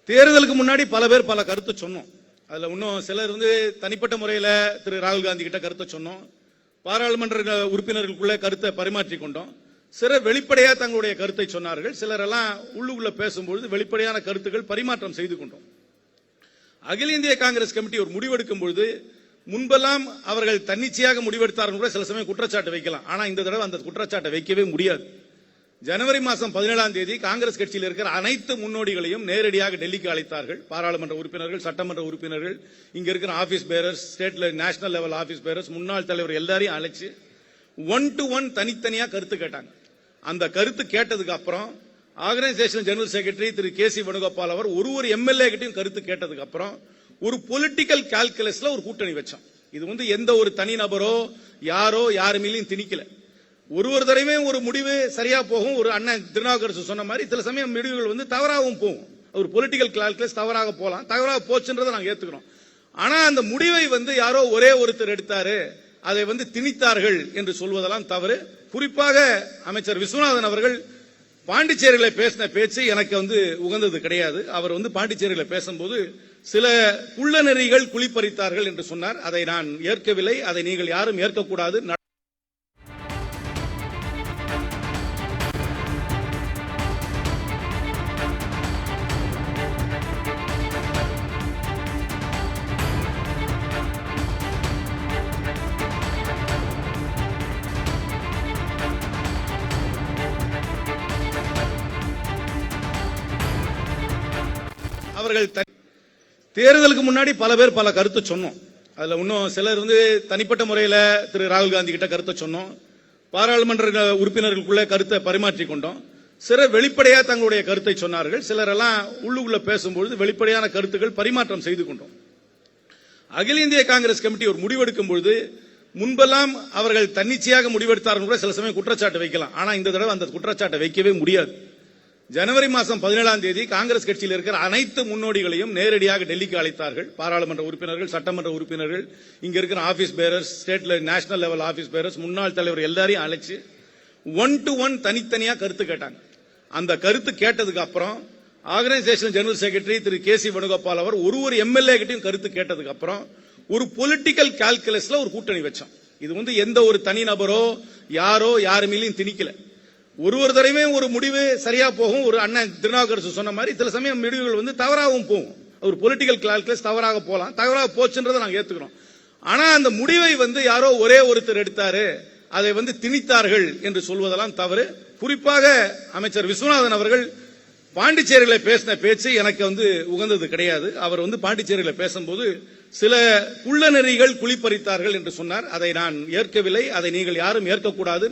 தேர்தலுக்கு முன்னாடி பல பேர் பல கருத்து சொன்னோம். அதுல இன்னும் சிலர் தனிப்பட்ட முறையில் திரு ராகுல் காந்தி கிட்ட கருத்தை சொன்னோம். பாராளுமன்ற உறுப்பினர்களுக்குள்ள கருத்தை பரிமாற்றிக் கொண்டோம். சிலர் வெளிப்படையாக தங்களுடைய கருத்தை சொன்னார்கள். சிலர் எல்லாம் உள்ளுக்குள்ள பேசும்போது வெளிப்படையான கருத்துக்கள் பரிமாற்றம் செய்து கொண்டோம். அகில இந்திய காங்கிரஸ் கமிட்டி ஒரு முடிவெடுக்கும் பொழுது முன்பெல்லாம் அவர்கள் தன்னிச்சையாக முடிவெடுத்தார்கள் கூட சில சமயம் குற்றச்சாட்டு வைக்கலாம். ஆனா இந்த தடவை அந்த குற்றச்சாட்டை வைக்கவே முடியாது. ஜனவரி மாதம் 17ஆம் தேதி காங்கிரஸ் கட்சியில் இருக்கிற அனைத்து முன்னோடிகளையும் நேரடியாக டெல்லிக்கு அழைத்தார்கள். பாராளுமன்ற உறுப்பினர்கள், சட்டமன்ற உறுப்பினர்கள், இங்க இருக்கிற ஆபீஸ் பேரர்ஸ், ஸ்டேட்ல நேஷனல் லெவல் ஆபீஸ் பேரர்ஸ், முன்னாள் தலைவர் எல்லாரையும் அழைச்சு 1 to 1 தனித்தனியா கருத்து கேட்டாங்க. அந்த கருத்து கேட்டதுக்கு அப்புறம் ஆர்கனைசேஷன் ஜெனரல் செக்ரட்டரி திரு KC வேணுகோபால் அவர் ஒரு எம்எல்ஏ கிட்டையும் கருத்து கேட்டதுக்கு அப்புறம் ஒரு பொலிட்டிக்கல் கால்குலஸ்ல ஒரு கூட்டணி வச்சோம். இது எந்த ஒரு தனிநபரோ யாரோ யாரு மேலேயும் திணிக்கல. ஒரு தடவை ஒரு முடிவு சரியா போகும். ஒரு அண்ணன் திருநாவுக்கரசு சொன்ன மாதிரி சில சமயம் முடிவுகள் தவறாகவும் போகும். ஒரு பொலிட்டிக்கல் கால்குலஸ் தவறாக போலாம். தவறாக போச்சுன்றதை நாங்க ஏத்துக்கிறோம். ஆனா அந்த முடிவை யாரோ ஒரே ஒருத்தர் எடுத்தாரு, அதை திணித்தார்கள் என்று சொல்வதெல்லாம் தவறு. குறிப்பாக அமைச்சர் விஸ்வநாதன் அவர்கள் பாண்டிச்சேரியில பேசின பேச்சு எனக்கு உகந்தது கிடையாது. அவர் பாண்டிச்சேரியில பேசும்போது சில குள்ளநெறிகள் குளிப்பறித்தார்கள் என்று சொன்னார். அதை நான் ஏற்கவில்லை. அதை நீங்கள் யாரும் ஏற்கக்கூடாது. அவர்கள் தேர்தலுக்கு முன்னாடி பல பேர் பல கருத்து சொன்னோம். அதுல இன்னும் சிலர் தனிப்பட்ட முறையில் திரு ராகுல் காந்தி கிட்ட கருத்தை சொன்னோம். பாராளுமன்ற உறுப்பினர்களுக்குள்ள கருத்தை பரிமாற்றிக் கொண்டோம். சிலர் வெளிப்படையாக தங்களுடைய கருத்தை சொன்னார்கள். சிலர் எல்லாம் உள்ளுக்குள்ள பேசும்போது வெளிப்படையான கருத்துக்கள் பரிமாற்றம் செய்து கொண்டோம். அகில இந்திய காங்கிரஸ் கமிட்டி ஒரு முடிவெடுக்கும் பொழுது முன்பெல்லாம் அவர்கள் தன்னிச்சையாக முடிவெடுத்தார்கள் கூட சில சமயம் குற்றச்சாட்டு வைக்கலாம். ஆனா இந்த தடவை அந்த குற்றச்சாட்டை வைக்கவே முடியாது. ஜனவரி மாதம் 17ஆம் தேதி காங்கிரஸ் கட்சியில் இருக்கிற அனைத்து முன்னோடிகளையும் நேரடியாக டெல்லிக்கு அழைத்தார்கள். பாராளுமன்ற உறுப்பினர்கள், சட்டமன்ற உறுப்பினர்கள், இங்க இருக்கிற ஆபீஸ் பேரர்ஸ், ஸ்டேட்ல நேஷனல் லெவல் ஆபீஸ் பேரர்ஸ், முன்னாள் தலைவர் எல்லாரையும் அழைச்சு 1 to 1 தனித்தனியா கருத்து கேட்டாங்க. அந்த கருத்து கேட்டதுக்கு அப்புறம் ஆர்கனைசேஷன் ஜெனரல் செக்ரட்டரி திரு KC வேணுகோபால் அவர் ஒரு எம்எல்ஏ கிட்டையும் கருத்து கேட்டதுக்கு அப்புறம் ஒரு பொலிட்டிக்கல் கால்குலஸ்ல ஒரு கூட்டணி வச்சோம். இது எந்த ஒரு தனிநபரோ யாரோ யாரு மேலேயும் திணிக்கல. ஒரு தடவை ஒரு முடிவு சரியா போகும். ஒரு அண்ணன் திருநாவுக்கரசு சொன்ன மாதிரி சில சமயம் முடிவுகள் தவறாகவும் போகும். ஒரு பொலிட்டிக்கல் கால்குலஸ் தவறாக போலாம். தவறாக போச்சுன்றதை நாங்க ஏத்துக்கிறோம். ஆனா அந்த முடிவை யாரோ ஒரே ஒருத்தர் எடுத்தாரு, அதை திணித்தார்கள் என்று சொல்வதெல்லாம் தவறு. குறிப்பாக அமைச்சர் விஸ்வநாதன் அவர்கள் பாண்டிச்சேரியில பேசின பேச்சு எனக்கு உகந்தது கிடையாது. அவர் பாண்டிச்சேரியில பேசும்போது சில குள்ளநெறிகள் குளிப்பறித்தார்கள் என்று சொன்னார். அதை நான் ஏற்கவில்லை. அதை நீங்கள் யாரும் ஏற்கக்கூடாது.